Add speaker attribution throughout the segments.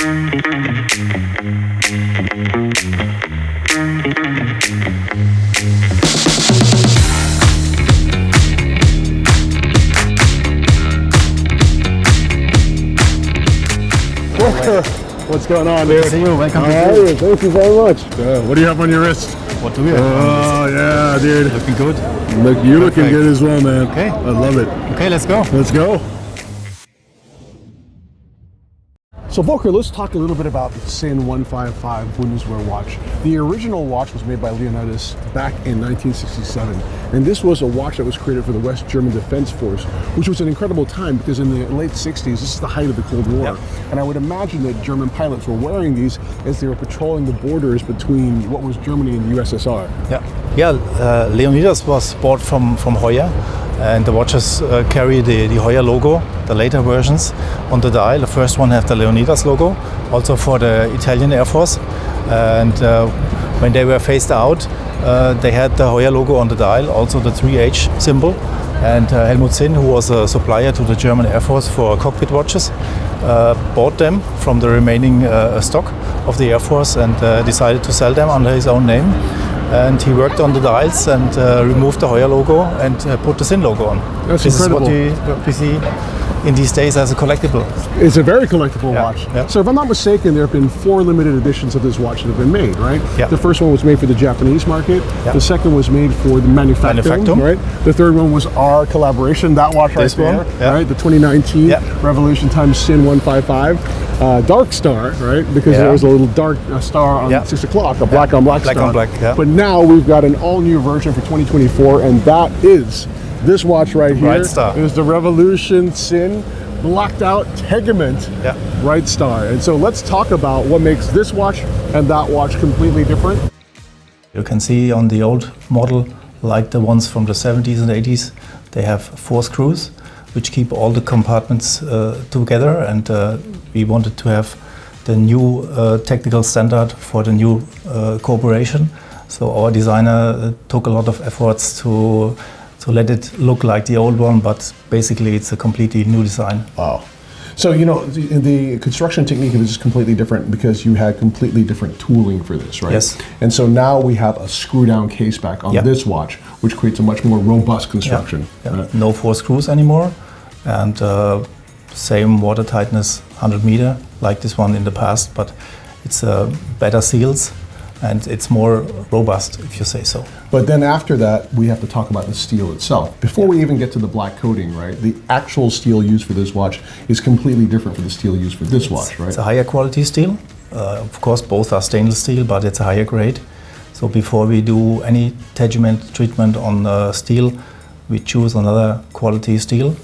Speaker 1: Volker, what's going on, dude?
Speaker 2: Good to see you. Welcome to
Speaker 1: you. Thank you very much. What do you have on your wrist?
Speaker 2: What do we have?
Speaker 1: Oh, yeah, dude.
Speaker 2: Looking good.
Speaker 1: You're looking good as well, man.
Speaker 2: Okay.
Speaker 1: I love it.
Speaker 2: Okay, let's go.
Speaker 1: Let's go. So Volker, let's talk a little bit about the Sinn 155 Bundeswehr watch. The original watch was made by Leonidas back in 1967, and this was a watch that was created for the West German Defense Force, which was an incredible time because in the late 60s, this is the height of the Cold War,
Speaker 2: yep.
Speaker 1: And I would imagine that German pilots were wearing these as they were patrolling the borders between what was Germany and the USSR.
Speaker 2: Yeah, Leonidas was bought from Heuer, and the watches carry the Heuer logo, the later versions, on the dial. The first one has the Leonidas logo, also for the Italian Air Force. And when they were phased out, they had the Heuer logo on the dial, also the 3H symbol. And Helmut Sinn, who was a supplier to the German Air Force for cockpit watches, bought them from the remaining stock of the Air Force and decided to sell them under his own name. And he worked on the dials and removed the Heuer logo and put the Sinn logo on.
Speaker 1: That's incredible.
Speaker 2: This is what we see in these days as a collectible.
Speaker 1: It's a very collectible watch.
Speaker 2: Yeah.
Speaker 1: So if I'm not mistaken, there have been 4 limited editions of this watch that have been made, right?
Speaker 2: Yeah.
Speaker 1: The first one was made for the Japanese market.
Speaker 2: Yeah.
Speaker 1: The second was made for the manufacturing, right? The third one was our collaboration, that watch right there,
Speaker 2: yeah.
Speaker 1: right? The 2019 Revolution Time Sinn 155. Dark Star, right? Because there was a little dark star on 6 o'clock, a black on black star.
Speaker 2: Black on black, yeah.
Speaker 1: But now we've got an all-new version for 2024, and that is this watch right here.
Speaker 2: Bright Star.
Speaker 1: It is the Revolution Sinn blacked out Tegiment Bright Star. And so let's talk about what makes this watch and that watch completely different.
Speaker 2: You can see on the old model, like the ones from the 70s and 80s, they have 4 screws which keep all the compartments together, and we wanted to have the new technical standard for the new corporation. So our designer took a lot of efforts to let it look like the old one, but basically it's a completely new design.
Speaker 1: Wow. So, you know, the construction technique of this is completely different because you had completely different tooling for this, right?
Speaker 2: Yes.
Speaker 1: And so now we have a screw-down case back on this watch, which creates a much more robust construction.
Speaker 2: Yeah. Right? No 4 screws anymore, and same water tightness, 100 meter, like this one in the past, but it's better seals, and it's more robust, if you say so.
Speaker 1: But then after that, we have to talk about the steel itself. Before we even get to the black coating, right, the actual steel used for this watch is completely different from the steel used for this watch, right?
Speaker 2: It's a higher quality steel. Of course, both are stainless steel, but it's a higher grade. So before we do any Tegiment treatment on steel, we choose another quality steel.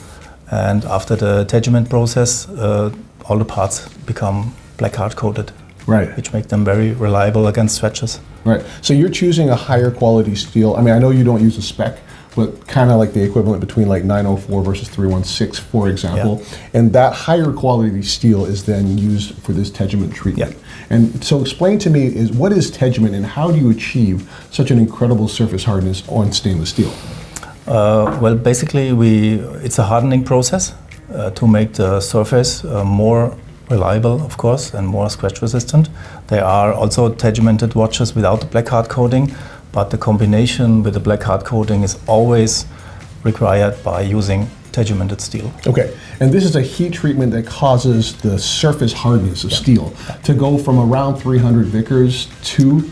Speaker 2: And after the Tegiment process, all the parts become black hard coated.
Speaker 1: Right.
Speaker 2: Which make them very reliable against scratches.
Speaker 1: Right. So you're choosing a higher quality steel. I mean, I know you don't use a spec, but kind of like the equivalent between like 904 versus 316, for example. Yeah. And that higher quality steel is then used for this Tegiment treatment. Yeah. And so explain to me, what is Tegiment and how do you achieve such an incredible surface hardness on stainless steel?
Speaker 2: Well, basically, it's a hardening process to make the surface more reliable, of course, and more scratch resistant. There are also Tegimented watches without the black hard coating, but the combination with the black hard coating is always required by using Tegimented steel.
Speaker 1: Okay, and this is a heat treatment that causes the surface hardness of steel to go from around 300 Vickers to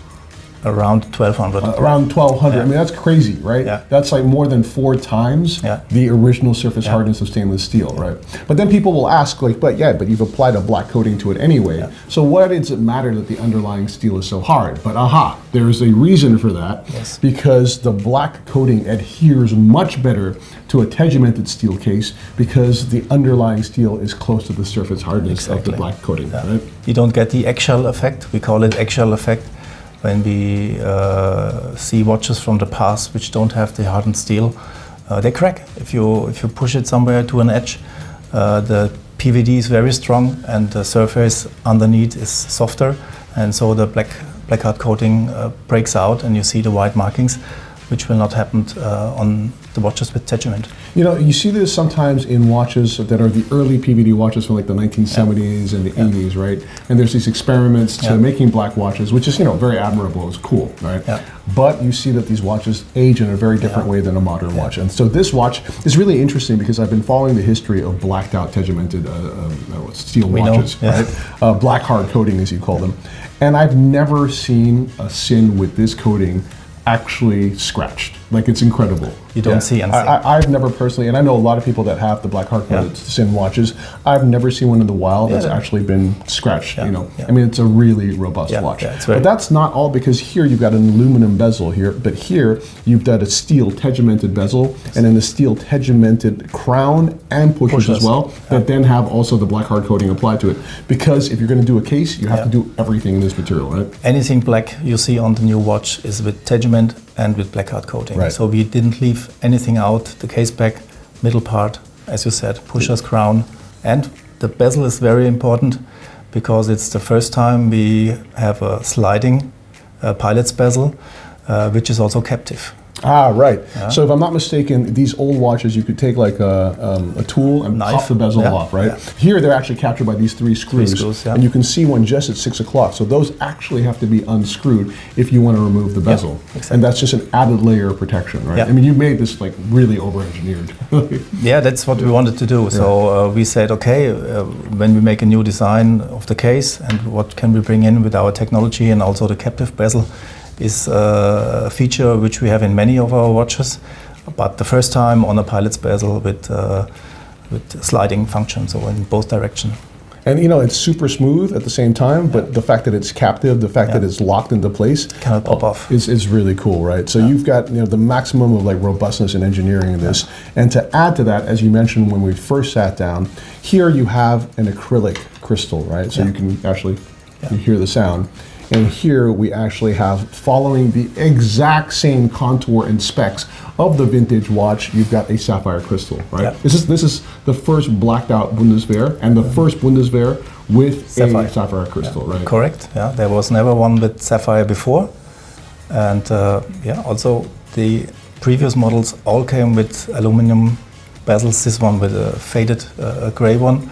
Speaker 2: around 1200.
Speaker 1: Around 1200. I mean, that's crazy, right?
Speaker 2: Yeah.
Speaker 1: That's like more than 4 times the original surface hardness of stainless steel, right? But then people will ask, like, but you've applied a black coating to it anyway. Yeah. So why does it matter that the underlying steel is so hard? But there's a reason for that.
Speaker 2: Yes.
Speaker 1: Because the black coating adheres much better to a Tegimented steel case because the underlying steel is close to the surface hardness of the black coating, right?
Speaker 2: You don't get the eggshell effect. We call it eggshell effect. When we see watches from the past which don't have the hardened steel, they crack. If you push it somewhere to an edge, the PVD is very strong and the surface underneath is softer, and so the black hard coating breaks out and you see the white markings. which will not happen on the watches with Tegiment.
Speaker 1: You know, you see this sometimes in watches that are the early PVD watches from like the 1970s and the 80s, right? And there's these experiments to making black watches, which is, you know, very admirable. It's cool, right?
Speaker 2: Yeah.
Speaker 1: But you see that these watches age in a very different way than a modern watch. And so this watch is really interesting because I've been following the history of blacked out tegimented steel watches, right? Black hard coating, as you call them. And I've never seen a Sinn with this coating actually scratched. Like, it's incredible.
Speaker 2: You don't see anything.
Speaker 1: I've never personally, and I know a lot of people that have the black hard-coated Sinn watches. I've never seen one in the wild that's actually been scratched. You know, I mean, it's a really robust watch. But that's not all, because here you've got an aluminum bezel here, but here you've got a steel tegimented bezel and then a steel tegimented crown and pushers as well that then have also the black hard coating applied to it. Because if you're going to do a case, you have to do everything in this material, right?
Speaker 2: Anything black you see on the new watch is with Tegiment and with black hard coating.
Speaker 1: Right.
Speaker 2: So we didn't leave anything out. The case back, middle part, as you said, pushers, crown, and the bezel is very important because it's the first time we have a sliding pilot's bezel, which is also captive.
Speaker 1: Ah, right. So if I'm not mistaken, these old watches, you could take like a tool and pop the bezel off, right? Here they're actually captured by these three screws, and you can see one just at 6 o'clock. So those actually have to be unscrewed if you want to remove the bezel. And that's just an added layer of protection, right? I mean, you made this like really over-engineered.
Speaker 2: Yeah, that's what we wanted to do. So we said, okay, when we make a new design of the case, and what can we bring in with our technology and also the captive bezel, is a feature which we have in many of our watches, but the first time on a pilot's bezel with sliding function, so in both directions.
Speaker 1: And you know, it's super smooth at the same time, but the fact that it's captive, the fact that it's locked into place,
Speaker 2: cannot pop off,
Speaker 1: is really cool, right? So you've got, you know, the maximum of like robustness and engineering in this. And to add to that, as you mentioned when we first sat down, here you have an acrylic crystal, right? So you can actually you hear the sound. And here we actually have, following the exact same contour and specs of the vintage watch, you've got a sapphire crystal, right? This is the first blacked out Bundeswehr and the first Bundeswehr with a sapphire crystal, right?
Speaker 2: Correct. Yeah, there was never one with sapphire before, and also the previous models all came with aluminum bezels. This one with a faded gray one,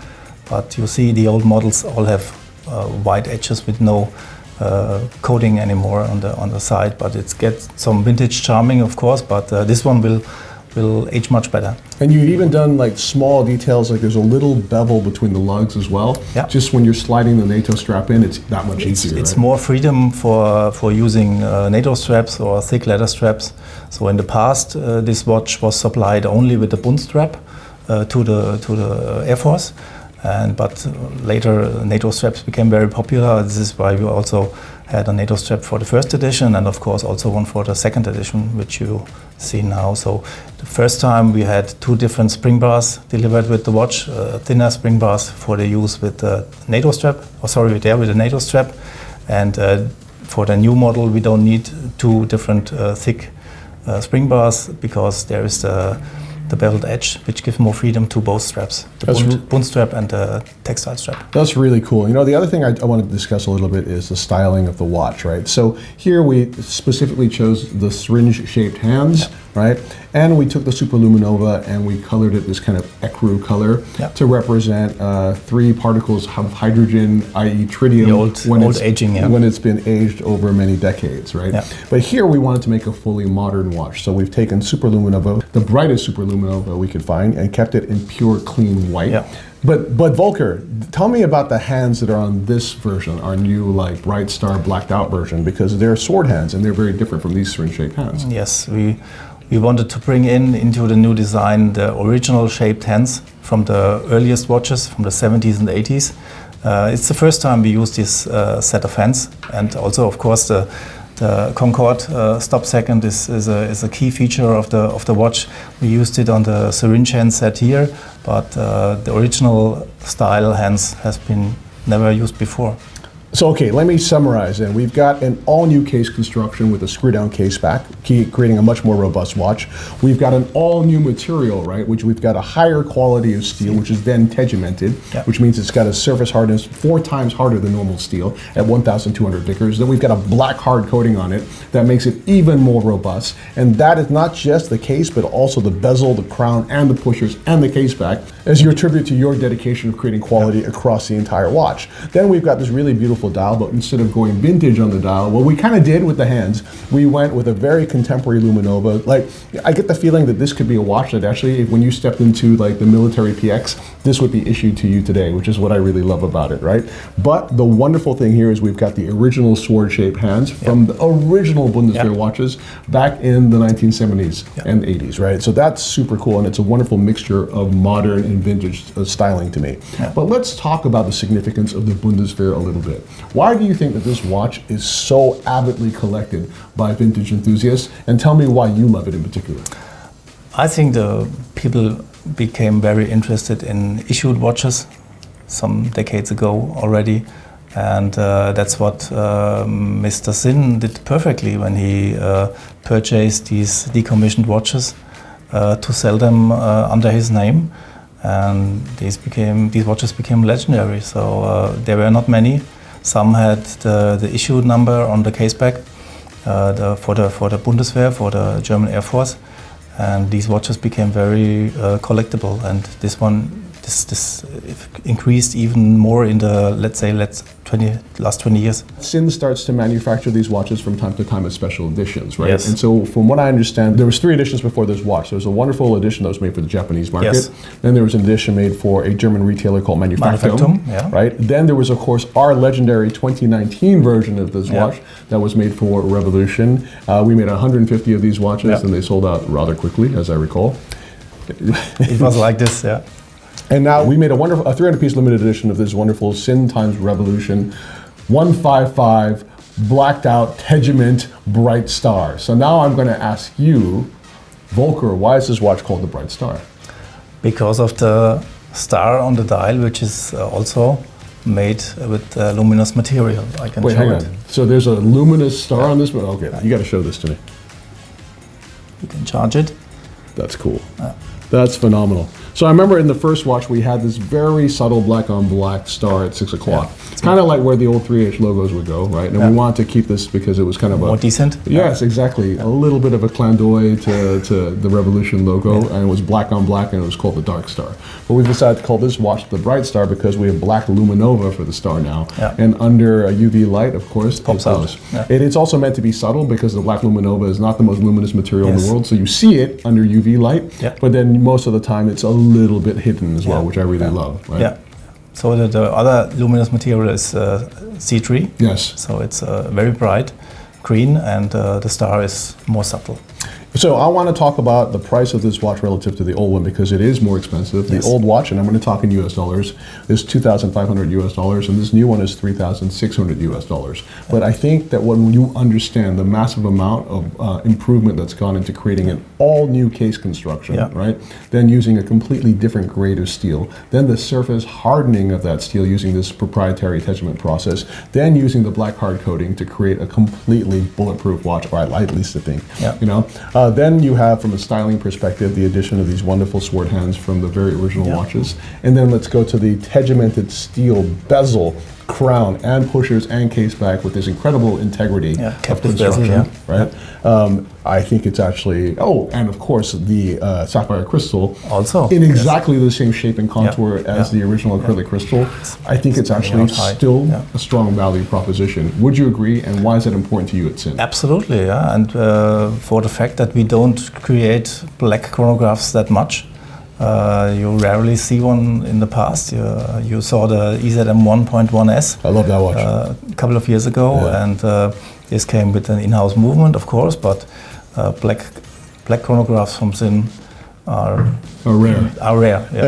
Speaker 2: but you see the old models all have white edges with no coating anymore on the side, but it gets some vintage charming, of course, but this one will age much better.
Speaker 1: And you've even done like small details, like there's a little bevel between the lugs as well. Just when you're sliding the NATO strap in, it's that much easier.
Speaker 2: It's more freedom for using NATO straps or thick leather straps. So in the past, this watch was supplied only with the Bund strap to the Air Force. But later NATO straps became very popular. This is why we also had a NATO strap for the first edition, and of course also one for the second edition, which you see now. So the first time we had 2 different spring bars delivered with the watch, thinner spring bars for the use with the NATO strap, with the NATO strap. And for the new model, we don't need 2 different thick spring bars, because there is the beveled edge, which gives more freedom to both straps, the Bund strap and the textile strap.
Speaker 1: That's really cool. You know, the other thing I want to discuss a little bit is the styling of the watch, right? So here we specifically chose the syringe-shaped hands, right? And we took the superluminova and we colored it this kind of ecru color to represent 3 particles of hydrogen, i.e. tritium, when it's been aged over many decades, right? But here we wanted to make a fully modern watch. So we've taken superluminova, the brightest superluminova we could find, and kept it in pure clean white. But Volker, tell me about the hands that are on this version, our new like Bright Star blacked out version, because they're sword hands and they're very different from these syringe-shaped hands.
Speaker 2: Yes, we wanted to bring into the new design the original shaped hands from the earliest watches from the 70s and 80s. It's the first time we use this set of hands, and also of course the Concorde stop second is a key feature of the watch. We used it on the syringe hand set here, but the original style hands has been never used before.
Speaker 1: So, okay, let me summarize then. We've got an all-new case construction with a screw-down case back, creating a much more robust watch. We've got an all-new material, right, which we've got a higher quality of steel, which is then tegimented, which means it's got a surface hardness 4 times harder than normal steel at 1,200 Vickers. Then we've got a black hard coating on it that makes it even more robust. And that is not just the case, but also the bezel, the crown, and the pushers, and the case back, as your tribute to your dedication of creating quality across the entire watch. Then we've got this really beautiful dial, but instead of going vintage on the dial, what we kind of did with the hands, we went with a very contemporary Luminova. Like, I get the feeling that this could be a watch that actually, when you stepped into like the military PX, this would be issued to you today, which is what I really love about it, right? But the wonderful thing here is we've got the original sword-shaped hands from the original Bundeswehr watches back in the 1970s and 80s, right? So that's super cool, and it's a wonderful mixture of modern and vintage styling to me. But let's talk about the significance of the Bundeswehr a little bit. Why do you think that this watch is so avidly collected by vintage enthusiasts? And tell me why you love it in particular.
Speaker 2: I think the people became very interested in issued watches some decades ago already. And that's what Mr. Sinn did perfectly when he purchased these decommissioned watches to sell them under his name. And these watches became legendary. So there were not many. Some had the issue number on the case back for the Bundeswehr, for the German Air Force, and these watches became very collectible. And this increased even more in the last 20 years.
Speaker 1: Sinn starts to manufacture these watches from time to time as special editions, right?
Speaker 2: Yes.
Speaker 1: And so from what I understand, there was 3 editions before this watch. There was a wonderful edition that was made for the Japanese market.
Speaker 2: Yes.
Speaker 1: Then there was an edition made for a German retailer called Manufaktum, right? Then there was, of course, our legendary 2019 version of this watch that was made for Revolution. We made 150 of these watches and they sold out rather quickly, as I recall.
Speaker 2: It was like this, yeah.
Speaker 1: And now we made a 300-piece limited edition of this wonderful Sinn times Revolution 155 blacked out Tegiment Bright Star. So now I'm going to ask you, Volker, why is this watch called the Bright Star?
Speaker 2: Because of the star on the dial, which is also made with luminous material. I can show
Speaker 1: hang
Speaker 2: it.
Speaker 1: on. So there's a luminous star on this one? Okay, you got to show this to me.
Speaker 2: You can charge it.
Speaker 1: That's cool. That's phenomenal. So I remember in the first watch we had this very subtle black on black star at 6 o'clock. It's kind of like where the old 3H logos would go, right? And we wanted to keep this because it was kind of
Speaker 2: more decent.
Speaker 1: Yes, exactly. A little bit of a clin d'oeil to the Revolution logo, and it was black on black, and it was called the Dark Star. But we decided to call this watch the Bright Star because we have black luminova for the star now, and under a UV light, of course, it
Speaker 2: pops out.
Speaker 1: It's also meant to be subtle because the black luminova is not the most luminous material in the world, so you see it under UV light, but then most of the time it's a little bit hidden as well, which I really love. Right?
Speaker 2: Yeah. So the other luminous material is C3.
Speaker 1: Yes.
Speaker 2: So it's very bright green, and the star is more subtle.
Speaker 1: So I want to talk about the price of this watch relative to the old one because it is more expensive. The old watch, and I'm going to talk in US dollars, is $2,500 US, and this new one is $3,600 US. But I think that when you understand the massive amount of improvement that's gone into creating an all new case construction, right? Then using a completely different grade of steel, then the surface hardening of that steel using this proprietary Tegiment process, then using the black hard coating to create a completely bulletproof watch, or I at least think, you know. Then you have, from a styling perspective, the addition of these wonderful sword hands from the very original watches. And then let's go to the tegimented steel bezel, crown, and pushers and case back with this incredible integrity of construction, right? I think it's actually, and of course the sapphire crystal,
Speaker 2: also
Speaker 1: in exactly the same shape and contour as the original acrylic crystal. I think it's actually still a strong value proposition. Would you agree, and why is that important to you at Sinn?
Speaker 2: Absolutely, yeah. And for the fact that we don't create black chronographs that much. You rarely see one in the past. You saw the EZM 1.1S.
Speaker 1: I love that watch.
Speaker 2: A couple of years ago, and this came with an in-house movement, of course, but black chronographs from Sinn are
Speaker 1: rare.
Speaker 2: Yeah.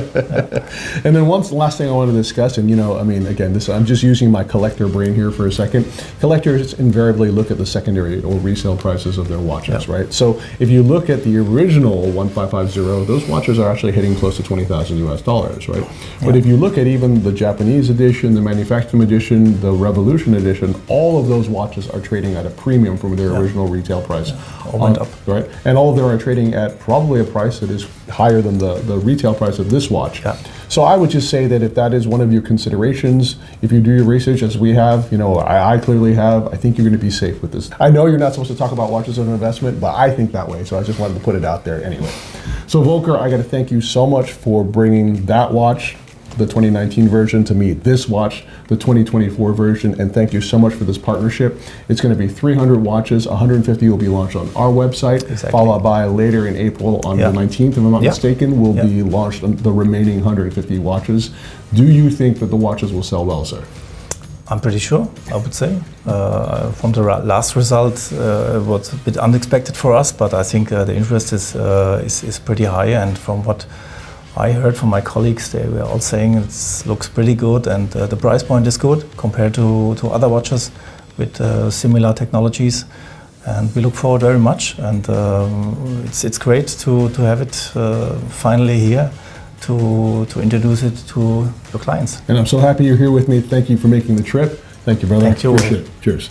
Speaker 1: And then last thing I want to discuss, and I mean, again, I'm just using my collector brain here for a second. Collectors invariably look at the secondary or resale prices of their watches, right? So if you look at the original 1550, those watches are actually hitting close to $20,000 US, right? But if you look at even the Japanese edition, the manufacturing edition, the Revolution edition, all of those watches are trading at a premium from their original retail price.
Speaker 2: All went up.
Speaker 1: Right? And all of them are trading at probably a price that is higher than the retail price of this watch.
Speaker 2: Yeah.
Speaker 1: So I would just say that if that is one of your considerations, if you do your research as we have, I clearly have, I think you're going to be safe with this. I know you're not supposed to talk about watches as an investment, but I think that way. So I just wanted to put it out there anyway. So Volker, I got to thank you so much for bringing that watch, the 2019 version, to me, this watch, the 2024 version, and thank you so much for this partnership. It's going to be 300 watches, 150 will be launched on our website, followed by later in April on the 19th, if I'm not mistaken, will be launched on the remaining 150 watches. Do you think that the watches will sell well, sir?
Speaker 2: I'm pretty sure, I would say. From the last result, it was a bit unexpected for us, but I think the interest is pretty high, and from what I heard from my colleagues, they were all saying it looks pretty good, and the price point is good compared to other watches with similar technologies. And we look forward very much, and it's great to have it finally here to introduce it to your clients.
Speaker 1: And I'm so happy you're here with me. Thank you for making the trip. Thank you, brother.
Speaker 2: Thank you.
Speaker 1: Appreciate it. Cheers.